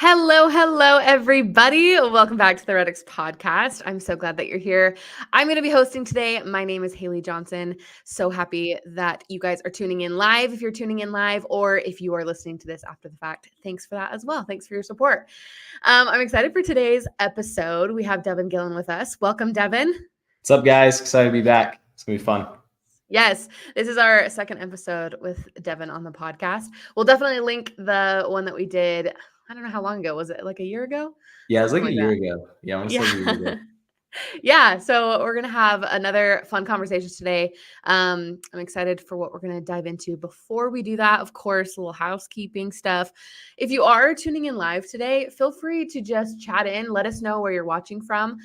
Hello, everybody. Welcome back to the REDX podcast. I'm so glad that you're here. I'm going to be hosting today. My name is Haley Johnson. So happy that you guys are tuning in live. If you're tuning in live, or if you are listening to this after the fact, thanks for that as well. Thanks for your support. I'm excited for today's episode. We have Deven Gillen with us. Welcome, Deven. What's up, guys? Excited to be back. It's going to be fun. Yes, this is our second episode with Deven on the podcast. We'll definitely link the one that we did. I don't know how long ago. Was it like a year ago? Yeah, it was like Something a year that. ago. Yeah, I want to say a year Yeah. ago. Yeah, so we're gonna have another fun conversation today. I'm excited for what we're gonna dive into. Before we do that, of course, a little housekeeping stuff. If you are tuning in live today, feel free to just chat in. Let us know where you're watching from.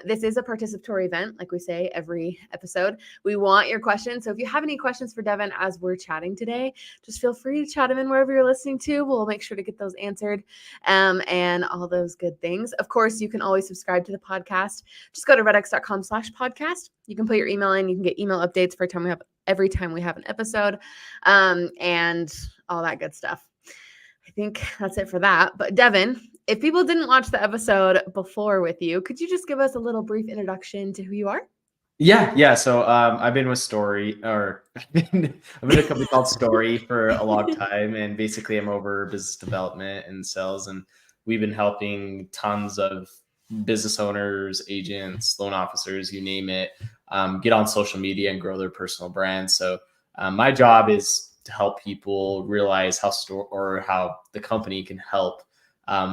This is a participatory event, like we say every episode. We want your questions. So if you have any questions for Deven as we're chatting today, just feel free to chat them in wherever you're listening to. We'll make sure to get those answered and all those good things. Of course, you can always subscribe to the podcast. Just go to redx.com/podcast. You can put your email in. You can get email updates for every time we have an episode, and all that good stuff. I think that's it for that. But Deven, if people didn't watch the episode before with you, could you just give us a little brief introduction to who you are? Yeah. So I've been with Story, or I've been at a company called Story for a long time, and basically I'm over business development and sales, and we've been helping tons of business owners, agents, loan officers, you name it, get on social media and grow their personal brand. So my job is to help people realize how the company can help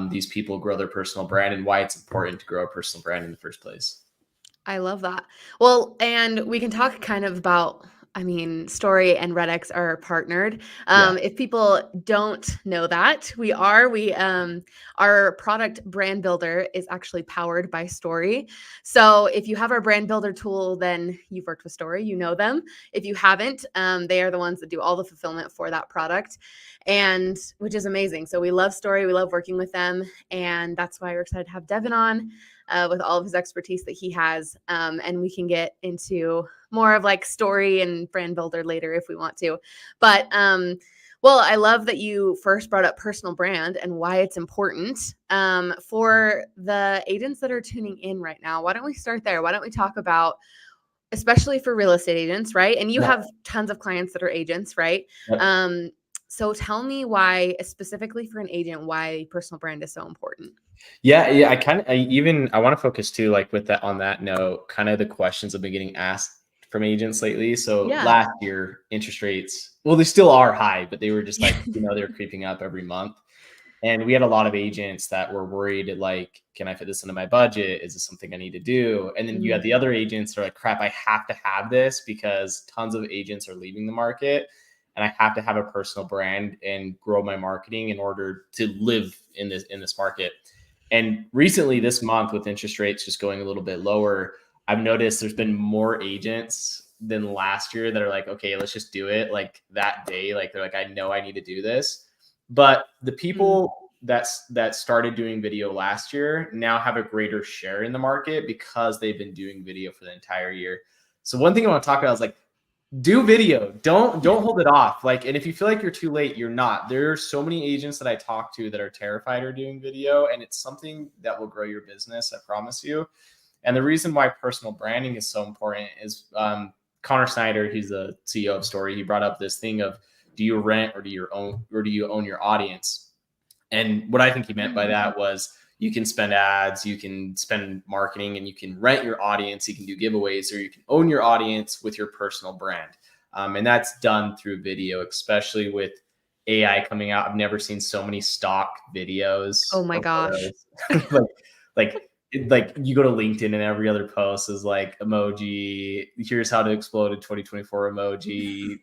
these people grow their personal brand and why it's important to grow a personal brand in the first place. I love that. Well, and we can talk kind of about, Story and REDX are partnered. If people don't know that, our product Brand Builder is actually powered by Story. So if you have our Brand Builder tool, then you've worked with Story, you know them. If you haven't, they are the ones that do all the fulfillment for that product, and which is amazing. So we love Story, we love working with them, and that's why we're excited to have Deven on. With all of his expertise that he has. And we can get into more of like Story and Brand Builder later if we want to. But well, I love that you first brought up personal brand and why it's important for the agents that are tuning in right now. Why don't we start there? Why don't we talk about, especially for real estate agents, right? And you have tons of clients that are agents, right? Yep. So tell me why, specifically for an agent, why personal brand is so important. Yeah. I want to focus too, like with that, on that note, kind of the questions I've been getting asked from agents lately. So last year, interest rates, well, they still are high, but they were just like, they're creeping up every month. And we had a lot of agents that were worried, like, can I fit this into my budget? Is this something I need to do? And then you had the other agents that are like, crap, I have to have this because tons of agents are leaving the market. And I have to have a personal brand and grow my marketing in order to live in this market. And recently this month, with interest rates just going a little bit lower, I've noticed there's been more agents than last year that are like, okay, let's just do it like that day. Like they're like, I know I need to do this. But the people that started doing video last year now have a greater share in the market because they've been doing video for the entire year. So one thing I want to talk about is like, do video. Don't hold it off. Like, and if you feel like you're too late, you're not. There are so many agents that I talk to that are terrified of doing video, and it's something that will grow your business, I promise you. And the reason why personal branding is so important is Connor Snyder, he's the CEO of Story. He brought up this thing of, do you rent or do you own your audience? And what I think he meant by that was, you can spend ads, you can spend marketing, and you can rent your audience. You can do giveaways, or you can own your audience with your personal brand. And that's done through video, especially with AI coming out. I've never seen so many stock videos. Oh my gosh. like you go to LinkedIn and every other post is like emoji. Here's how to explode in 2024 emoji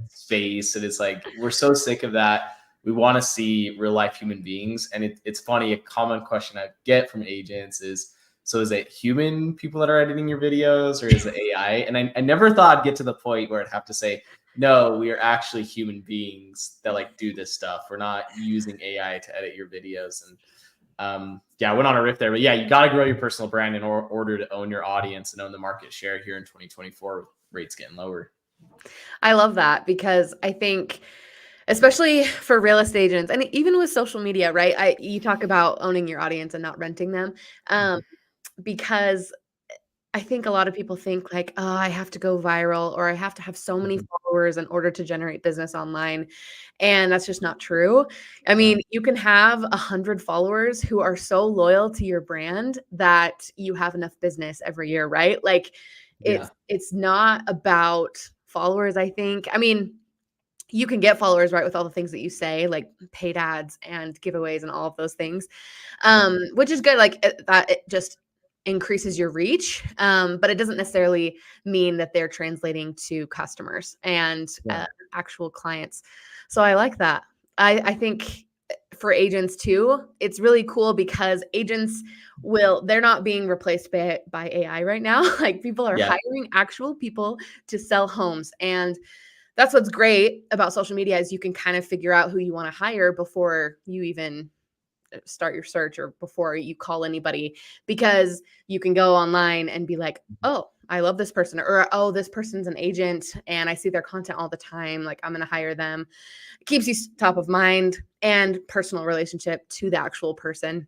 space. And it's like, we're so sick of that. We want to see real life human beings. And it's funny, a common question I get from agents is, so is it human people that are editing your videos, or is it AI? And I never thought I'd get to the point where I'd have to say, no, we are actually human beings that like do this stuff. We're not using AI to edit your videos. And I went on a riff there, but yeah, you got to grow your personal brand in order to own your audience and own the market share here in 2024 with rates getting lower. I love that, because I think, Especially for real estate agents and even with social media, right? You talk about owning your audience and not renting them, because I think a lot of people think like, "Oh, I have to go viral or I have to have so many Mhm. followers in order to generate business online," and that's just not true. I Yeah. mean, you can have 100 followers who are so loyal to your brand that you have enough business every year, right? Like, Yeah. it's not about followers, I think. I mean, you can get followers, right, with all the things that you say, like paid ads and giveaways and all of those things, which is good. Like that, it just increases your reach, but it doesn't necessarily mean that they're translating to customers and Yeah. actual clients. So I like that. I think for agents too, it's really cool because agents they're not being replaced by AI right now. Like people are Yeah. hiring actual people to sell homes, and that's what's great about social media is you can kind of figure out who you want to hire before you even start your search or before you call anybody, because you can go online and be like, oh, I love this person, or oh, this person's an agent and I see their content all the time, like I'm going to hire them. It keeps you top of mind and personal relationship to the actual person,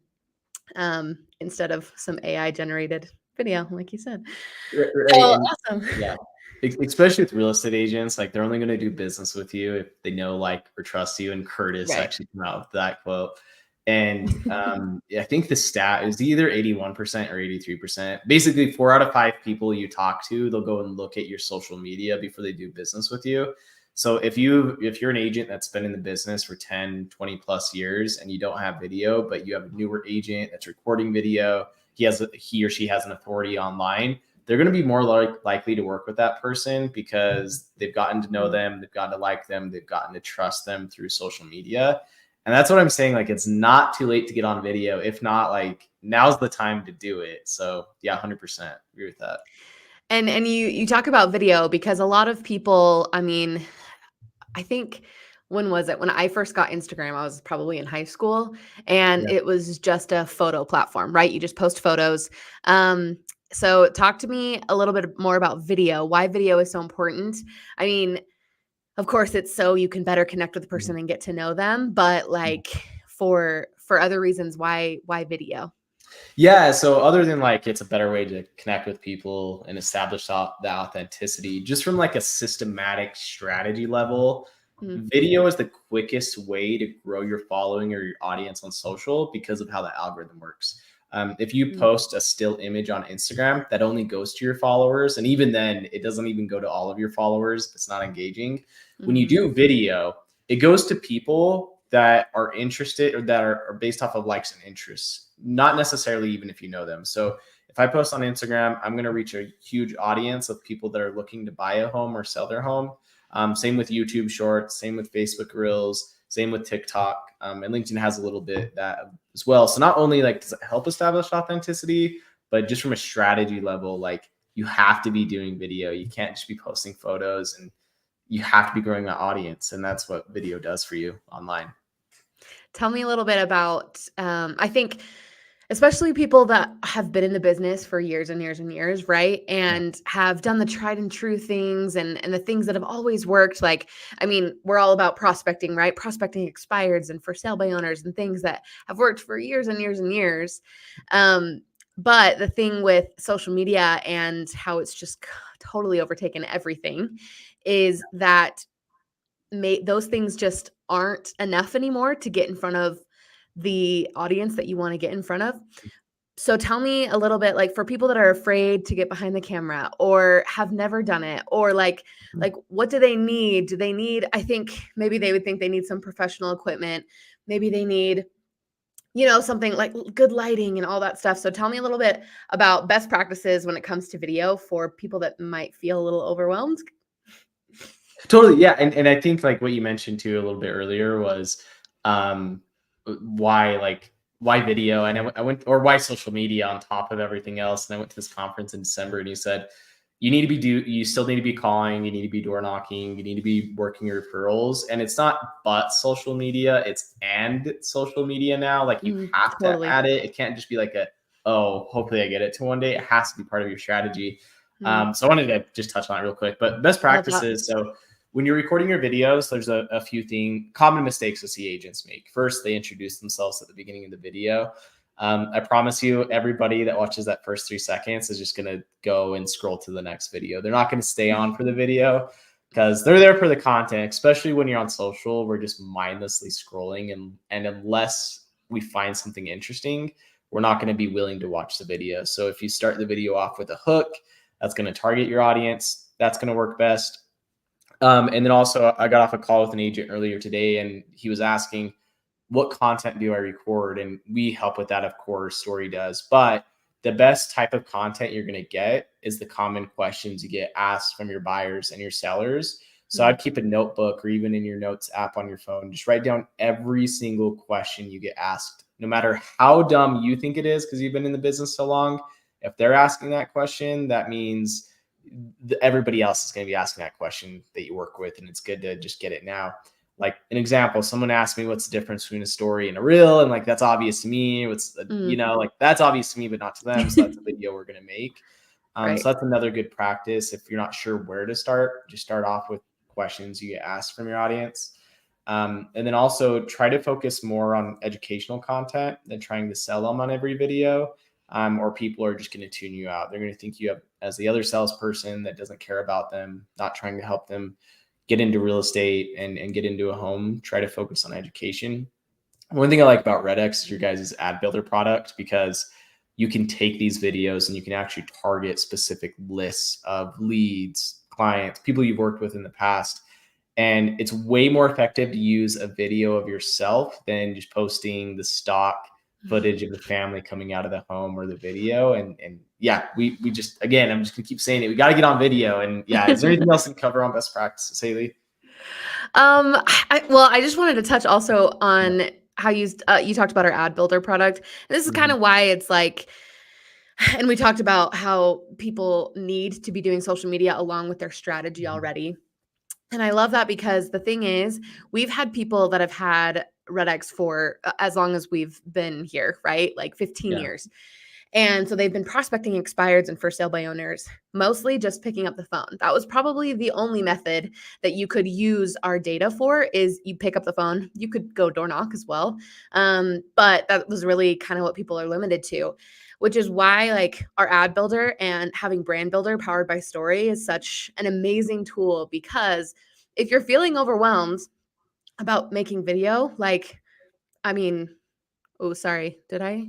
instead of some AI generated video like you said. Right. So And awesome. yeah, especially with real estate agents, like they're only going to do business with you if they know, like, or trust you. And Curtis Right. actually came out with that quote. And I think the stat is either 81% or 83%. Basically, 4 out of 5 people you talk to, they'll go and look at your social media before they do business with you. So if you're an agent that's been in the business for 10, 20 plus years and you don't have video, but you have a newer agent that's recording video, he or she has an authority online, they're going to be more likely to work with that person because they've gotten to know them, they've gotten to like them, they've gotten to trust them through social media. And that's what I'm saying. Like, it's not too late to get on video. If not, like, now's the time to do it. So yeah, 100% agree with that. And you talk about video because a lot of people, I mean, I think when was it? When I first got Instagram, I was probably in high school and Yeah. it was just a photo platform, right? You just post photos. Um, so talk to me a little bit more about video, why video is so important. I mean, of course it's so you can better connect with the person and get to know them, but like for other reasons, why video? Yeah. So other than, like, it's a better way to connect with people and establish the authenticity, just from like a systematic strategy level, Mm, video is the quickest way to grow your following or your audience on social because of how the algorithm works. If you mm, post a still image on Instagram, that only goes to your followers. And even then, it doesn't even go to all of your followers if it's not engaging. When you mhm, do video, it goes to people that are interested or that are based off of likes and interests, not necessarily even if you know them. So if I post on Instagram, I'm going to reach a huge audience of people that are looking to buy a home or sell their home. Same with YouTube Shorts, same with Facebook Reels, same with TikTok, and LinkedIn has a little bit that as well. So not only like does it help establish authenticity, but just from a strategy level, like you have to be doing video. You can't just be posting photos, and you have to be growing that audience, and that's what video does for you online. Tell me a little bit about, I think, especially people that have been in the business for years and years and years, right? Yeah. And have done the tried and true things and the things that have always worked. Like, I mean, we're all about prospecting, right? Prospecting expireds and for sale by owners and things that have worked for years and years and years. Um, but the thing with social media and how it's just totally overtaken everything is that those things just aren't enough anymore to get in front of the audience that you want to get in front of. So tell me a little bit, like for people that are afraid to get behind the camera or have never done it, or like what do they need? Do they need, I think maybe they would think they need some professional equipment. Maybe they need, something like good lighting and all that stuff. So tell me a little bit about best practices when it comes to video for people that might feel a little overwhelmed. Totally, yeah, and I think like what you mentioned too a little bit earlier was um why video, and I went, or why social media on top of everything else. And I went to this conference in December, and he said you still need to be calling, you need to be door knocking, you need to be working your referrals, and it's not but social media, it's and social media now. Like you have to Totally. add it. It can't just be like a, oh, hopefully I get it to one day. It has to be part of your strategy. Mm, So I wanted to just touch on it real quick, but best love that. practices. So when you're recording your videos, there's a few common mistakes I see agents make. First, they introduce themselves at the beginning of the video. I promise you, everybody that watches that first 3 seconds is just going to go and scroll to the next video. They're not going to stay on for the video because they're there for the content, especially when you're on social. We're just mindlessly scrolling. And unless we find something interesting, we're not going to be willing to watch the video. So if you start the video off with a hook, that's going to target your audience. That's going to work best. And then also I got off a call with an agent earlier today, and he was asking, what content do I record? And we help with that, of course, Story does. But the best type of content you're going to get is the common questions you get asked from your buyers and your sellers. So I'd keep a notebook, or even in your notes app on your phone, just write down every single question you get asked, no matter how dumb you think it is, because you've been in the business so long. If they're asking that question, that means everybody else is going to be asking that question that you work with, and it's good to just get it now. Like an example, someone asked me what's the difference between a story and a reel, and like that's obvious to me. Like that's obvious to me, but not to them. So that's a video we're going to make. Right. So that's another good practice. If you're not sure where to start, just start off with questions you get asked from your audience. And then also try to focus more on educational content than trying to sell them on every video. Or people are just going to tune you out. They're going to think you have as the other salesperson that doesn't care about them, not trying to help them get into real estate and get into a home. Try to focus on education. One thing I like about REDX is your guys' ad builder product, because you can take these videos and you can actually target specific lists of leads, clients, people you've worked with in the past. And it's way more effective to use a video of yourself than just posting the stock footage of the family coming out of the home or the video. And yeah, we just, again, I'm just gonna keep saying it. We got to get on video. And yeah, is there anything else to cover on best practices, Haley? I just wanted to touch also on how you talked about our ad builder product. And this is kind of why it's like, and we talked about how people need to be doing social media along with their strategy already. And I love that, because the thing is, we've had people that have had REDX for as long as we've been here, right? Like 15 years. And so they've been prospecting expireds and for sale by owners, mostly just picking up the phone. That was probably the only method that you could use our data for, is you pick up the phone. You could go door knock as well. But that was really kind of what people are limited to, which is why like our ad builder and having brand builder powered by Story is such an amazing tool. Because if you're feeling overwhelmed about making video, like, I mean, oh, sorry, did I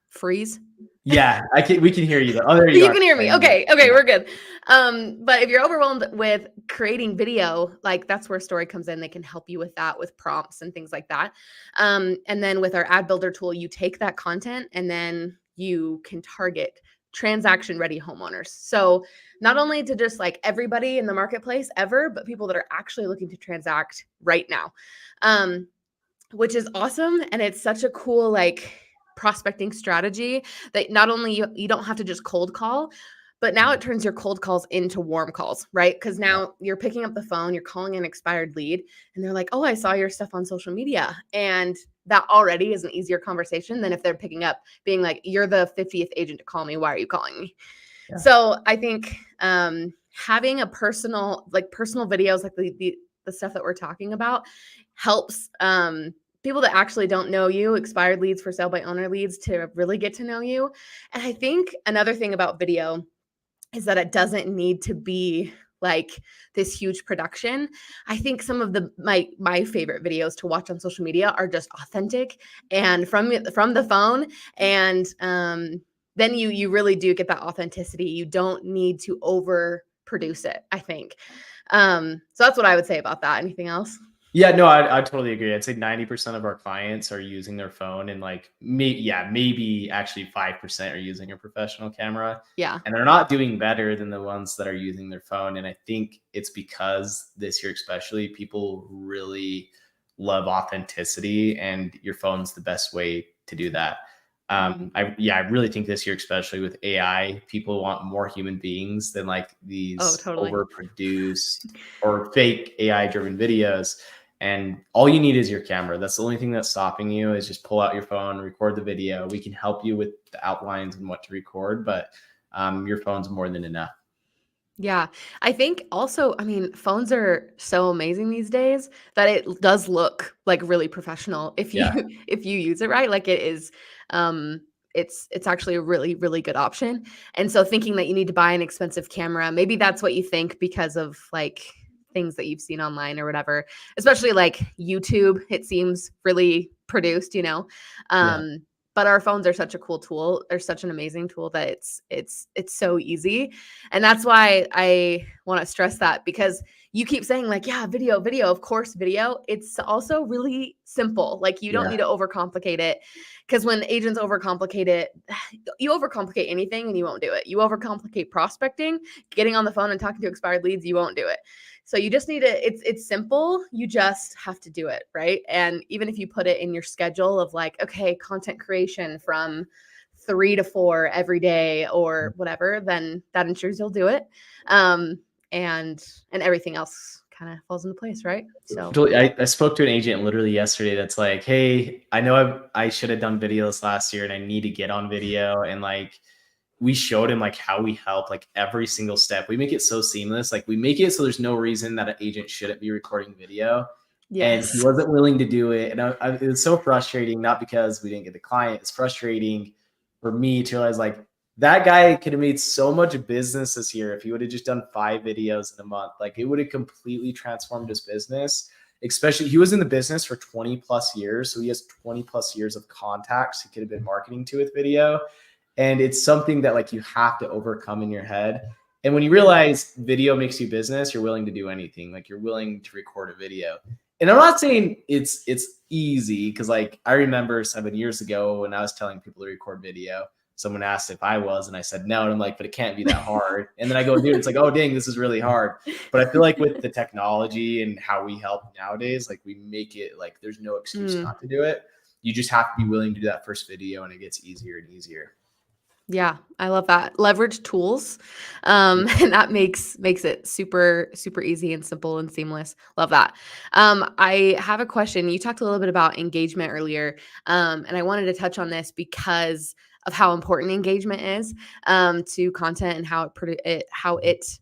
freeze? Yeah, we can hear you though. Oh, there you You are. can hear me. Okay, we're good. But if you're overwhelmed with creating video, like that's where Story comes in. They can help you with that, with prompts and things like that. And then with our ad builder tool, you take that content and then you can target transaction ready homeowners. So not only to just like everybody in the marketplace ever, but people that are actually looking to transact right now, which is awesome. And it's such a cool, like, prospecting strategy that not only you don't have to just cold call, but now it turns your cold calls into warm calls, right? Because now you're picking up the phone, you're calling an expired lead, and they're like, oh, I saw your stuff on social media. And that already is an easier conversation than if they're picking up being like, you're the 50th agent to call me. Why are you calling me? Yeah. So I think having a personal videos, like the stuff that we're talking about, helps people that actually don't know you, expired leads, for sale by owner leads, to really get to know you. And I think another thing about video is that it doesn't need to be like this huge production. I think some of my favorite videos to watch on social media are just authentic and from the phone. And then you really do get that authenticity. You don't need to over produce it, I think. So that's what I would say about that. Anything else? Yeah, no, I totally agree. I'd say 90% of our clients are using their phone, and like maybe actually 5% are using a professional camera. Yeah. And they're not doing better than the ones that are using their phone. And I think it's because this year, especially, people really love authenticity, and your phone's the best way to do that. I really think this year, especially with AI, people want more human beings than like these overproduced or fake AI driven videos. And all you need is your camera. That's the only thing that's stopping you, is just pull out your phone, record the video. We can help you with the outlines and what to record, but your phone's more than enough. Yeah. I think also, I mean, phones are so amazing these days that it does look like really professional if you Yeah. if you use it right. Like it is um it's actually a really, really good option. And so thinking that you need to buy an expensive camera, maybe that's what you think because of like things that you've seen online or whatever, especially like YouTube, it seems really produced, you know. Yeah. But our phones are such a cool tool. They're such an amazing tool that it's so easy, and that's why I want to stress that because you keep saying like, yeah, video, video, of course, video. It's also really simple. Like you don't Yeah. need to overcomplicate it because when agents overcomplicate it, you overcomplicate anything and you won't do it. You overcomplicate prospecting, getting on the phone and talking to expired leads, you won't do it. So you just need to it's simple. You just have to do it, right? And even if you put it in your schedule of like, okay, content creation from 3 to 4 every day or whatever, then that ensures you'll do it. Um, and everything else kind of falls into place, right? So Totally. I spoke to an agent literally yesterday that's like, hey, I know I should have done videos last year and I need to get on video. And like, we showed him like how we help like every single step. We make it so seamless. Like we make it so there's no reason that an agent shouldn't be recording video. And he yes. wasn't willing to do it. And it was so frustrating, not because we didn't get the client. It's frustrating for me to realize like that guy could have made so much business this year if he would have just done 5 videos in a month. Like it would have completely transformed his business. Especially, he was in the business for 20 plus years. So he has 20 plus years of contacts he could have been marketing to with video. And it's something that like you have to overcome in your head. And when you realize video makes you business, you're willing to do anything. Like you're willing to record a video. And I'm not saying it's easy because like I remember 7 years ago when I was telling people to record video, someone asked if I was, and I said no. And I'm like, but it can't be that hard. And then I go, dude, it's like, oh dang, this is really hard. But I feel like with the technology and how we help nowadays, like we make it like there's no excuse not to do it. You just have to be willing to do that first video, and it gets easier and easier. Yeah, I love that. Leverage tools. And that makes it super, super easy and simple and seamless. Love that. I have a question. You talked a little bit about engagement earlier. And I wanted to touch on this because of how important engagement is to content and how it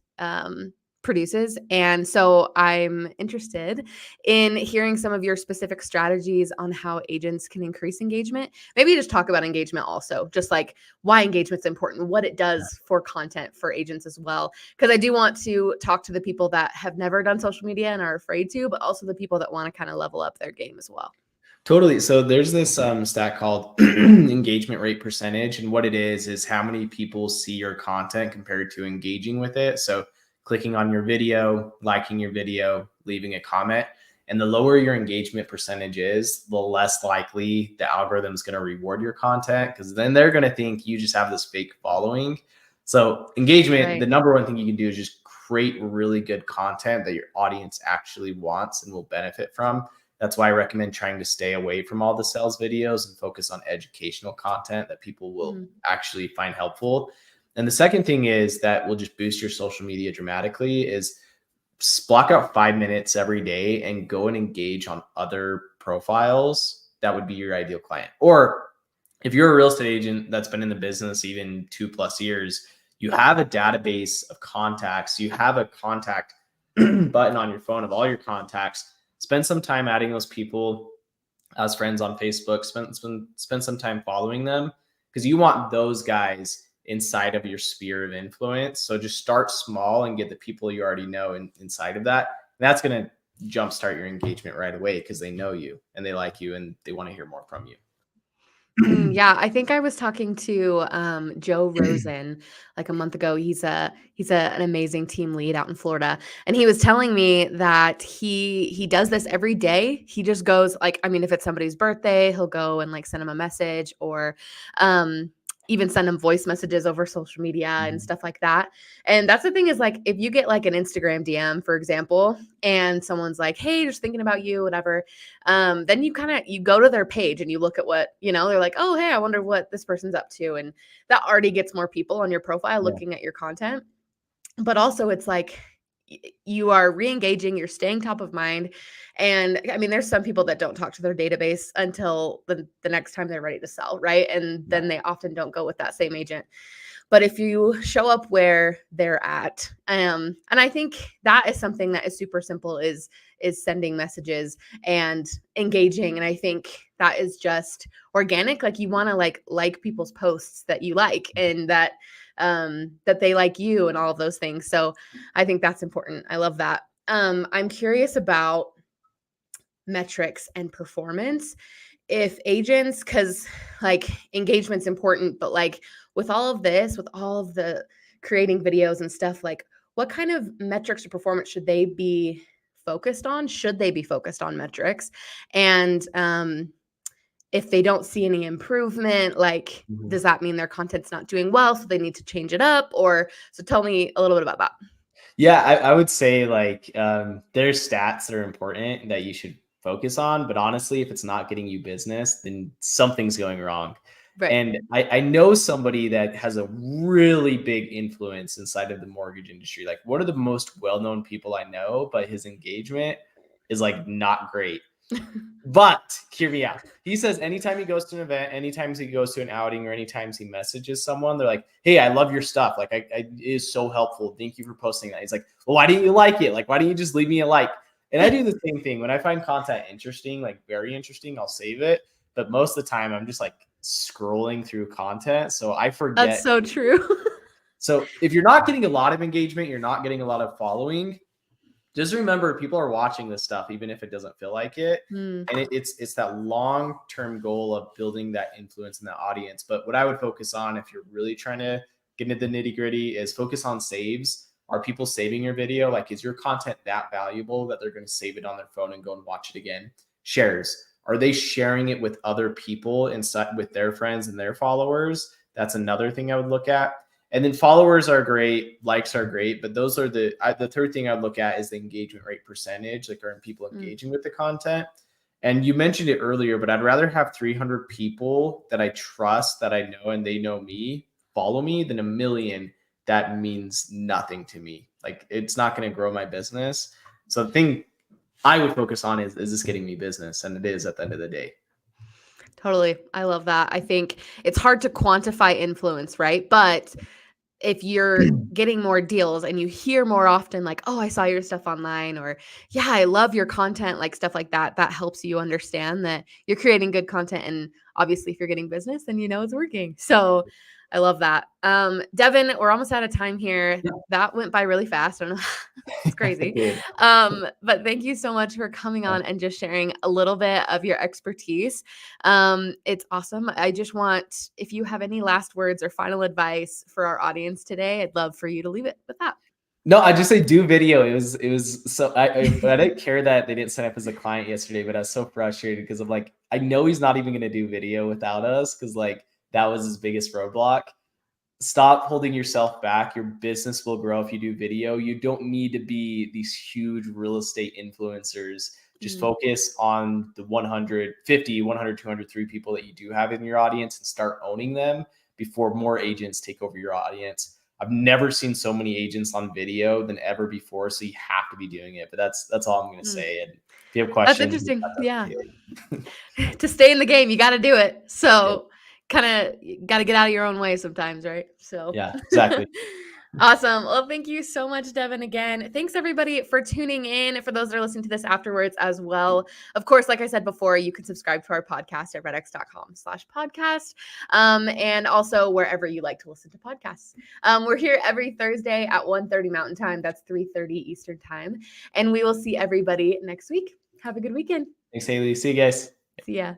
produces. And so I'm interested in hearing some of your specific strategies on how agents can increase engagement. Maybe just talk about engagement also, just like why engagement's important, what it does for content for agents as well. Because I do want to talk to the people that have never done social media and are afraid to, but also the people that want to kind of level up their game as well. Totally. So there's this stat called engagement rate percentage. And what it is how many people see your content compared to engaging with it. So clicking on your video, liking your video, leaving a comment. And the lower your engagement percentage is, the less likely the algorithm is going to reward your content because then they're going to think you just have this fake following. So engagement, the Right. number one thing you can do is just create really good content that your audience actually wants and will benefit from. That's why I recommend trying to stay away from all the sales videos and focus on educational content that people will Mhm. actually find helpful. And the second thing is that will just boost your social media dramatically is block out 5 minutes every day and go and engage on other profiles that would be your ideal client. Or if you're a real estate agent that's been in the business even 2+ years, you have a database of contacts, you have a contact button on your phone of all your contacts. Spend some time adding those people as friends on Facebook. Spend some time following them because you want those guys inside of your sphere of influence. So just start small and get the people you already know inside of that. And that's going to jumpstart your engagement right away because they know you and they like you and they want to hear more from you. Yeah, I think I was talking to Joe Rosen like a month ago. An amazing team lead out in Florida, and he was telling me that he does this every day. He just goes like, I mean, if it's somebody's birthday, he'll go and like send him a message or even send them voice messages over social media and stuff like that. And that's the thing is like if you get like an Instagram DM, for example, and someone's like, "Hey, just thinking about you," whatever, then you go to their page and you look at what, they're like, "Oh, hey, I wonder what this person's up to." And that already gets more people on your profile Yeah. looking at your content. But also it's like you are re-engaging, you're staying top of mind. And I mean, there's some people that don't talk to their database until the next time they're ready to sell, right? And Yeah. then they often don't go with that same agent. But if you show up where they're at, and I think that is something that is super simple, is sending messages and engaging. And I think that is just organic. Like you want to like people's posts that you like, and that that they like you, and all of those things. So I think that's important. I love that. I'm curious about metrics and performance. If agents, because like engagement's important, but like with all of this, with all of the creating videos and stuff, like what kind of metrics or performance should they be focused on? Should they be focused on metrics? And if they don't see any improvement, like does that mean their content's not doing well, so they need to change it up? Or so tell me a little bit about that. Yeah, I would say like there's stats that are important that you should focus on, but honestly, if it's not getting you business, then something's going wrong. Right. And I know somebody that has a really big influence inside of the mortgage industry. Like one of the most well-known people I know, but his engagement is like not great. But hear me out. He says anytime he goes to an event, anytime he goes to an outing, or anytime he messages someone, they're like, "Hey, I love your stuff. Like, it is so helpful. Thank you for posting that." He's like, "Well, why didn't you like it? Like, why didn't you just leave me a like?" And I do the same thing when I find content interesting, like very interesting. I'll save it, but most of the time, I'm just like scrolling through content, so I forget. That's so true. So if you're not getting a lot of engagement, you're not getting a lot of following, just remember people are watching this stuff, even if it doesn't feel like it. And it's that long-term goal of building that influence in the audience. But what I would focus on, if you're really trying to get into the nitty-gritty, is focus on saves. Are people saving your video? Like, is your content that valuable that they're going to save it on their phone and go and watch it again? Shares. Are they sharing it with other people inside with their friends and their followers? That's another thing I would look at. And then followers are great, likes are great, but those are the third thing I'd look at is the engagement rate percentage. Like, are people engaging with the content? And you mentioned it earlier, but I'd rather have 300 people that I trust, that I know, and they know me, follow me, than a million that means nothing to me. Like, it's not going to grow my business. So the thing I would focus on is this getting me business? And it is at the end of the day. Totally. I love that. I think it's hard to quantify influence, right? But if you're getting more deals and you hear more often, like, "Oh, I saw your stuff online," or, "Yeah, I love your content," like stuff like that, that helps you understand that you're creating good content. And obviously if you're getting business, then you know it's working. So I love that. Deven, we're almost out of time here. Yeah. That went by really fast. I don't know. It's crazy. But thank you so much for coming on and just sharing a little bit of your expertise. It's awesome. I just want, if you have any last words or final advice for our audience today, I'd love for you to leave it with that. No, I just say do video. It was so I didn't care that they didn't sign up as a client yesterday, but I was so frustrated because I'm like, I know he's not even going to do video without us, because like that was his biggest roadblock. Stop holding yourself back. Your business will grow if you do video. You don't need to be these huge real estate influencers. Just focus on the 150, 100, 200, 3 people that you do have in your audience and start owning them before more agents take over your audience. I've never seen so many agents on video than ever before, so you have to be doing it. But that's all I'm going to say. And if you have questions, that's interesting. Yeah. To stay in the game, you got to do it. So kind of got to get out of your own way sometimes, right? So yeah, exactly. Awesome. Well, thank you so much, Deven, again. Thanks, everybody, for tuning in. For those that are listening to this afterwards as well. Of course, like I said before, you can subscribe to our podcast at redx.com/podcast. And also wherever you like to listen to podcasts. We're here every Thursday at 1:30 Mountain Time. That's 3:30 Eastern Time. And we will see everybody next week. Have a good weekend. Thanks, Haley. See you guys. See ya.